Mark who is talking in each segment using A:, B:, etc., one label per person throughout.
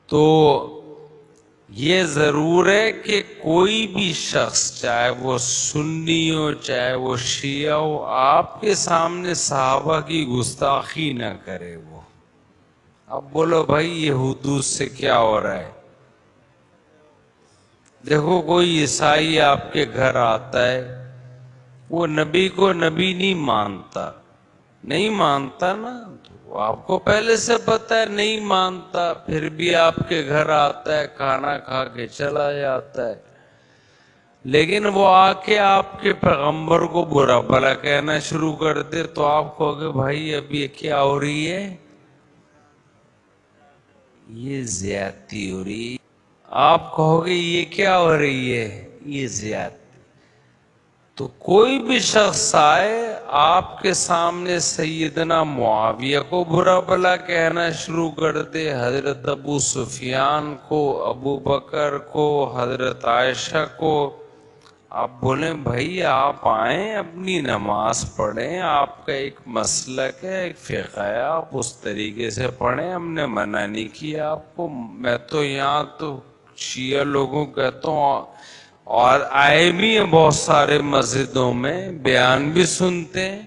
A: تو یہ ضرور ہے کہ کوئی بھی شخص چاہے وہ سنی ہو چاہے وہ شیعہ ہو آپ کے سامنے صحابہ کی گستاخی نہ کرے وہ. اب بولو بھائی یہ حدود سے کیا ہو رہا ہے؟ دیکھو کوئی عیسائی آپ کے گھر آتا ہے، وہ نبی کو نبی نہیں مانتا نا، تو آپ کو پہلے سے پتا ہے نہیں مانتا، پھر بھی آپ کے گھر آتا ہے، کھانا کھا کے چلا جاتا ہے. لیکن وہ آ کے آپ کے پیغمبر کو برا بھلا کہنا شروع کر دے تو آپ کہو گے بھائی اب یہ کیا ہو رہی ہے؟ یہ زیادتی ہو رہی ہے. آپ کہو گے یہ کیا ہو رہی ہے؟ یہ زیادتی. تو کوئی بھی شخص آئے آپ کے سامنے سیدنا معاویہ کو برا بھلا کہنا شروع کر دے، حضرت ابو سفیان کو، ابو بکر کو، حضرت عائشہ کو، آپ بولیں بھائی آپ آئیں اپنی نماز پڑھیں، آپ کا ایک مسلک ہے، ایک فقہ ہے، آپ اس طریقے سے پڑھیں، ہم نے منع نہیں کیا آپ کو. میں تو یہاں تو شیعہ لوگوں کہتا ہوں، اور آئے بھی ہیں بہت سارے مسجدوں میں، بیان بھی سنتے ہیں.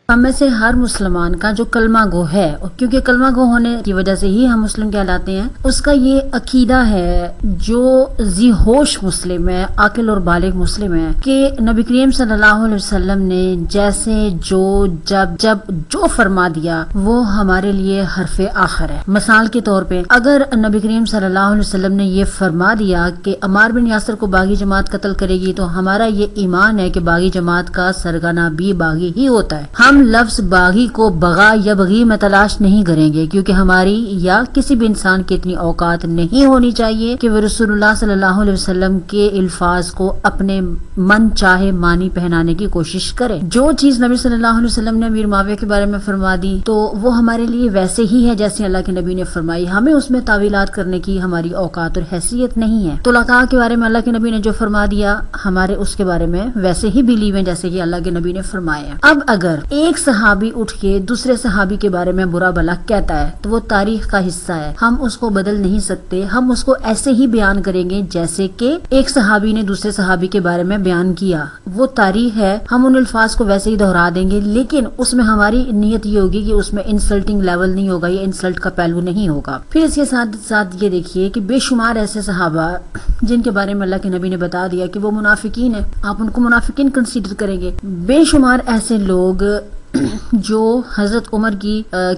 B: ہم میں سے ہر مسلمان کا جو کلمہ گو ہے، کیونکہ کلمہ گو ہونے کی وجہ سے ہی ہم مسلم کہلاتے ہیں، اس کا یہ عقیدہ ہے جو ذی ہوش مسلم ہے، عاقل اور بالغ مسلم ہے، کہ نبی کریم صلی اللہ علیہ وسلم نے جیسے جب جو فرما دیا وہ ہمارے لیے حرف آخر ہے. مثال کے طور پہ اگر نبی کریم صلی اللہ علیہ وسلم نے یہ فرما دیا کہ عمار بن یاسر کو باغی جماعت قتل کرے گی، تو ہمارا یہ ایمان ہے کہ باغی جماعت کا سرگنا بھی باغی ہی ہوتا ہے. ہم لفظ باغی کو بغا یا بغی میں تلاش نہیں کریں گے، کیونکہ ہماری یا کسی بھی انسان کی اتنی اوقات نہیں ہونی چاہیے کہ وہ رسول اللہ صلی اللہ علیہ وسلم کے الفاظ کو اپنے من چاہے معنی پہنانے کی کوشش کرے. جو چیز نبی صلی اللہ علیہ وسلم نے امیر معاویہ کے بارے میں فرما دی تو وہ ہمارے لیے ویسے ہی ہے جیسے اللہ کے نبی نے فرمائی. ہمیں اس میں تعویلات کرنے کی ہماری اوقات اور حیثیت نہیں ہے. طلقاء کے بارے میں اللہ کے نبی نے جو فرما دیا ہمارے اس کے بارے میں ویسے ہی بلیو ہیں جیسے کہ اللہ کے نبی نے فرمایا. اب اگر ایک صحابی اٹھ کے دوسرے صحابی کے بارے میں برا بھلا کہتا ہے تو وہ تاریخ کا حصہ ہے، ہم اس کو بدل نہیں سکتے. ہم اس کو ایسے ہی بیان کریں گے جیسے کہ ایک صحابی نے دوسرے صحابی کے بارے میں بیان کیا، وہ تاریخ ہے، ہم ان الفاظ کو ویسے ہی دہرا دیں گے، لیکن اس میں ہماری نیت یہ ہوگی کہ اس میں انسلٹنگ لیول نہیں ہوگا، یہ انسلٹ کا پہلو نہیں ہوگا. پھر اس کے ساتھ ساتھ یہ دیکھیے کہ بے شمار ایسے صحابہ جن کے بارے میں اللہ کے نبی نے بتا دیا کہ وہ منافقین ہیں، آپ ان کو منافقین کنسیڈر کریں گے. بے شمار ایسے لوگ جو حضرت عمر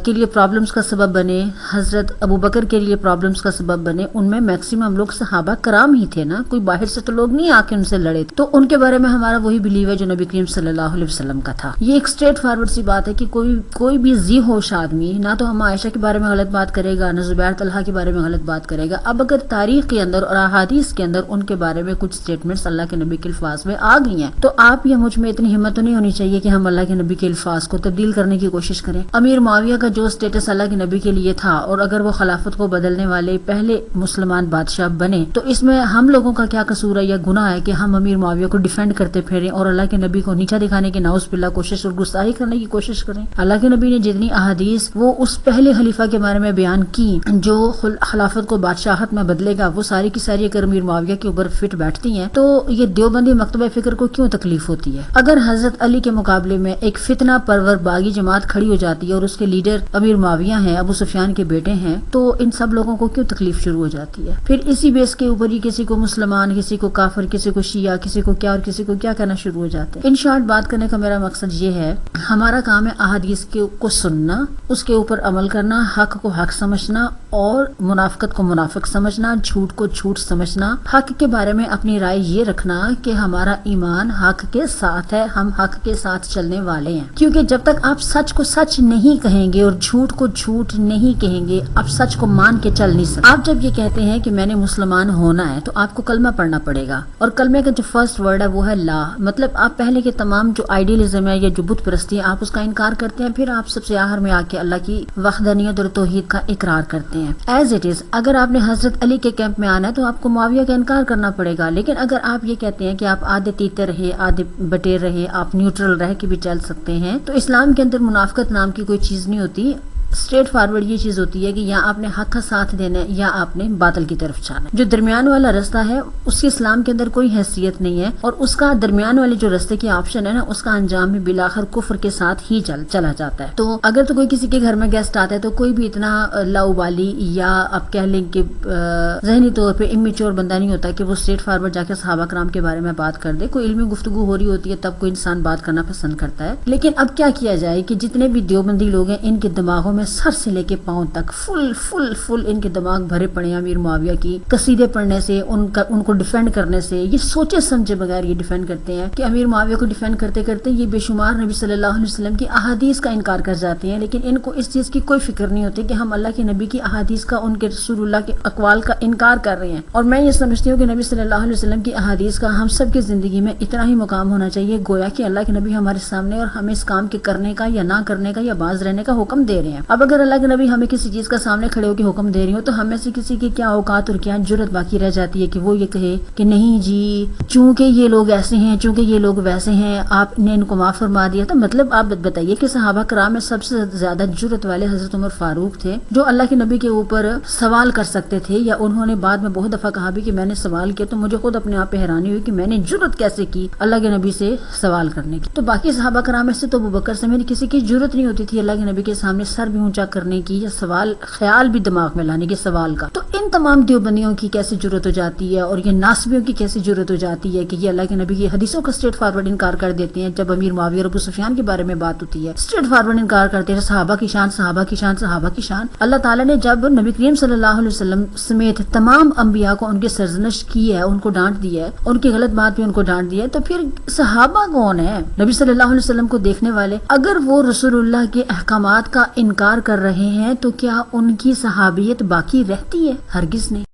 B: کے لیے پرابلمز کا سبب بنے، حضرت ابو بکر کے لیے پرابلمز کا سبب بنے، ان میں میکسیمم لوگ صحابہ کرام ہی تھے نا، کوئی باہر سے تو لوگ نہیں آ کے ان سے لڑے. تو ان کے بارے میں ہمارا وہی بلیو ہے جو نبی کریم صلی اللہ علیہ وسلم کا تھا. یہ ایک اسٹریٹ فارورڈ سی بات ہے کہ کوئی بھی ذی ہوش آدمی نہ تو ہم عائشہ کے بارے میں غلط بات کرے گا، نہ زبیر طلحہ کے بارے میں غلط بات کرے گا. اب اگر تاریخ کے اندر اور احادیث کے اندر ان کے بارے میں کچھ اسٹیٹمنٹس اللہ کے نبی کے الفاظ میں آ گئی ہیں، تو آپ یا مجھ میں اتنی ہمت تو نہیں ہونی چاہیے کہ ہم اللہ کے نبی کے الفاظ کو تبدیل کرنے کی کوشش کریں. امیر معاویہ کا جو سٹیٹس اللہ کے نبی کے لیے تھا، اور اگر وہ خلافت کو بدلنے والے پہلے مسلمان بادشاہ بنے، تو اس میں ہم لوگوں کا کیا قصور ہے یا گناہ ہے کہ ہم امیر معاویہ کو ڈیفینڈ کرتے پھریں اور اللہ کے نبی کو نیچا دکھانے کی نعوذ باللہ کوشش اور گستاخی کرنے کی کوشش کریں. اللہ کے نبی نے جتنی احادیث وہ اس پہلے خلیفہ کے بارے میں بیان کی جو خلافت کو بادشاہت میں بدلے گا، وہ ساری کی ساری اگر امیر معاویہ کے اوپر فٹ بیٹھتی ہیں تو یہ دیوبندی مکتبہ فکر کو کیوں تکلیف ہوتی ہے؟ اگر حضرت علی کے مقابلے میں ایک فتنہ پرور باغی جماعت کھڑی ہو جاتی ہے اور اس کے لیڈر امیر معاویہ ہیں، ابو سفیان کے بیٹے ہیں، تو ان سب لوگوں کو کیوں تکلیف شروع ہو جاتی ہے؟ پھر اسی بیس کے اوپر ہی کسی کو مسلمان، کسی کو کافر، کسی کو شیعہ، کسی کو کیا اور کسی کو کیا کہنا شروع ہو جاتے ہیں. ان شارٹ بات کرنے کا میرا مقصد یہ ہے، ہمارا کام ہے احادیث کو سننا، اس کے اوپر عمل کرنا، حق کو حق سمجھنا اور منافقت کو منافق سمجھنا، جھوٹ کو جھوٹ سمجھنا، حق کے بارے میں اپنی رائے یہ رکھنا کہ ہمارا ایمان حق کے ساتھ ہے، ہم حق کے ساتھ چلنے والے ہیں. کیونکہ جب تک آپ سچ کو سچ نہیں کہیں گے اور جھوٹ کو جھوٹ نہیں کہیں گے، آپ سچ کو مان کے چل نہیں سکتے. آپ جب یہ کہتے ہیں کہ میں نے مسلمان ہونا ہے تو آپ کو کلمہ پڑھنا پڑے گا، اور کلمے کا جو فرسٹ ورڈ ہے وہ ہے لا. مطلب آپ پہلے کے تمام جو آئیڈیلزم ہے یا جو بت پرستی ہے آپ اس کا انکار کرتے ہیں، پھر آپ سب سے آخر میں آ کے اللہ کی وحدانیت اور توحید کا اقرار کرتے ہیں ایز اٹ از. اگر آپ نے حضرت علی کے کیمپ میں آنا ہے تو آپ کو معاویہ کا انکار کرنا پڑے گا. لیکن اگر آپ یہ کہتے ہیں کہ آپ آدھے تیتے رہے، آدھے بٹیر رہے، آپ نیوٹرل رہ کے بھی چل سکتے ہیں، تو اسلام کے اندر منافقت نام کی کوئی چیز نہیں ہوتی. اسٹریٹ فارورڈ یہ چیز ہوتی ہے کہ یا آپ نے حق کا ساتھ دینا ہے یا آپ نے باطل کی طرف جانا ہے. جو درمیان والا رستہ ہے اس کی اسلام کے اندر کوئی حیثیت نہیں ہے, اور اس کا درمیان والے جو رستے کی آپشن ہے نا, اس کا انجام بھی بالآخر کفر کے ساتھ ہی چلا جاتا ہے. تو اگر تو کوئی کسی کے گھر میں گیسٹ آتا ہے تو کوئی بھی اتنا لاؤبالی یا آپ کہہ لیں کہ ذہنی طور پہ امیچور بندہ نہیں ہوتا کہ وہ اسٹریٹ فارورڈ جا کے صحابہ کرام کے بارے میں بات کر دے. کوئی علمی گفتگو ہو رہی ہوتی ہے تب کوئی انسان بات کرنا پسند کرتا ہے. لیکن اب کیا کیا جائے کہ جتنے بھی دیوبندی لوگ ہیں ان کے دماغوں میں سر سے لے کے پاؤں تک فل ان کے دماغ بھرے پڑے ہیں امیر معاویہ کی قصیدے پڑھنے سے, ان کو ڈیفینڈ کرنے سے. یہ سوچے سمجھے بغیر یہ ڈیفینڈ کرتے ہیں کہ امیر معاویہ کو ڈیفینڈ کرتے کرتے یہ بے شمار نبی صلی اللہ علیہ وسلم کی احادیث کا انکار کر جاتے ہیں. لیکن ان کو اس چیز کی کوئی فکر نہیں ہوتی کہ ہم اللہ کے نبی کی احادیث کا, ان کے رسول اللہ کے اقوال کا انکار کر رہے ہیں. اور میں یہ سمجھتی ہوں کہ نبی صلی اللہ علیہ وسلم کی احادیث کا ہم سب کی زندگی میں اتنا ہی مقام ہونا چاہیے گویا کہ اللہ کے نبی ہمارے سامنے اور ہمیں اس کام کے کرنے کا یا نہ کرنے کا یا باز رہنے کا حکم دے رہے ہیں. اب اگر اللہ کے نبی ہمیں کسی چیز کا سامنے کھڑے ہو کے حکم دے رہی ہو تو ہمیں سے کسی کی کیا اوقات اور کیا جرت باقی رہ جاتی ہے کہ وہ یہ کہے کہ نہیں جی چونکہ یہ لوگ ایسے ہیں, چونکہ یہ لوگ ویسے ہیں, آپ نے ان کو معاف فرما دیا. تو مطلب آپ بتائیے کہ صحابہ کرام میں سب سے زیادہ جرت والے حضرت عمر فاروق تھے جو اللہ کے نبی کے اوپر سوال کر سکتے تھے, یا انہوں نے بعد میں بہت دفعہ کہا بھی کہ میں نے سوال کیا تو مجھے خود اپنے آپ پہ حیرانی ہوئی کہ میں نے جرت کیسے کی اللہ کے نبی سے سوال کرنے کی. تو باقی صحابہ کرام میں سے تو ابوبکر سے میری کسی کی جرت نہیں ہوتی تھی اللہ کے نبی کے سامنے سر بھی اونچا کرنے کی یا سوال خیال بھی دماغ میں لانے کے سوال کا. تو ان تمام دیوبندیوں کی کیسے جرت ہو جاتی ہے اور یہ ناصبیوں کی کیسے جرت ہو جاتی ہے کہ یہ اللہ کے نبی کی حدیثوں کا اسٹریٹ فارورڈ انکار کر دیتے ہیں. جب امیر معاویہ اور ابو سفیان کے بارے میں بات ہوتی ہے اسٹریٹ فارورڈ انکار کرتے ہیں صحابہ کی شان, صحابہ کی شان, صحابہ کی شان. اللہ تعالیٰ نے جب نبی کریم صلی اللہ علیہ وسلم سمیت تمام انبیاء کو ان کی سرزنش کی ہے, ان کو ڈانٹ دیا ہے, ان کی غلط بات بھی ان کو ڈانٹ دیا ہے, تو پھر صحابہ کون ہے نبی صلی اللہ علیہ وسلم کو دیکھنے والے؟ اگر وہ رسول اللہ کے احکامات کا انکار کر رہے ہیں تو کیا ان کی صحابیت باقی رہتی ہے؟ ہرگز نہیں.